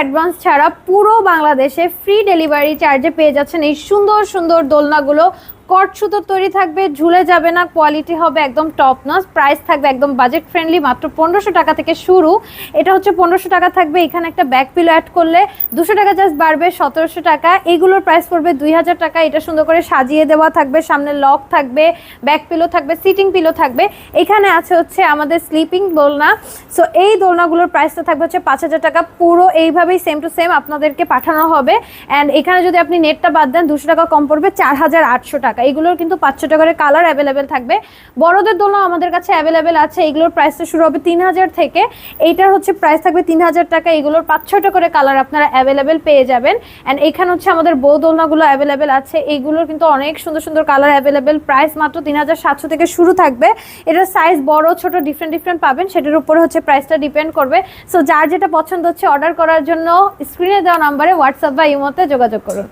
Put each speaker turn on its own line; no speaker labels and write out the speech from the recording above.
Advance ছাড়া পুরো বাংলাদেশে ফ্রি ডেলিভারি চার্জে পেয়ে যাচ্ছেন এই সুন্দর সুন্দর দোলনাগুলো। কট সুতোর তৈরি থাকবে, ঝুলে যাবে না, কোয়ালিটি হবে একদম টপ নচ, প্রাইস থাকবে একদম বাজেট ফ্রেন্ডলি, মাত্র 1500 টাকা থেকে শুরু। এটা হচ্ছে 1500 টাকা থাকবে। এখানে একটা ব্যাক পিলো অ্যাড করলে 200 টাকা জাস্ট বাড়বে, 1700 টাকা। এগুলোর প্রাইস পড়বে 2000 টাকা। এটা সুন্দর করে সাজিয়ে দেওয়া থাকবে, সামনে লক থাকবে, ব্যাক পিলো থাকবে, সিটিং পিলো থাকবে। এখানে আছে হচ্ছে আমাদের স্লিপিং দোলনা। সো এই দোলনাগুলোর প্রাইসটা থাকবে হচ্ছে 5000 টাকা। পুরো এইভাবেই সেম টু সেম আপনাদেরকে পাঠানো হবে। অ্যান্ড এখানে যদি আপনি নেটটা বাদ দেন 200 টাকা কম পড়বে, 4800 টাকা। এগুলোর কিন্তু 500 টাকা করে কালার অ্যাভেলেবেল থাকবে। বড়দের দোলনা আমাদের কাছে অ্যাভেলেবেল আছে। এগুলোর প্রাইসটা শুরু হবে 3000 থেকে। এইটার হচ্ছে প্রাইস থাকবে 3000 টাকা। এগুলোর 5-6টা করে কালার আপনারা অ্যাভেলেবেল পেয়ে যাবেন। অ্যান্ড এখানে হচ্ছে আমাদের বউ দোলনাগুলো অ্যাভেলেবেল আছে। এইগুলোর কিন্তু অনেক সুন্দর সুন্দর কালার অ্যাভেলেবেল। প্রাইস মাত্র 3700 থেকে শুরু থাকবে। এটার সাইজ বড় ছোট ডিফারেন্ট পাবেন, সেটার উপরে হচ্ছে প্রাইসটা ডিপেন্ড করবে। সো যার যেটা পছন্দ হচ্ছে অর্ডার করার জন্য স্ক্রিনে দেওয়া নাম্বারে হোয়াটসঅ্যাপ বা ইমোতে যোগাযোগ করুন।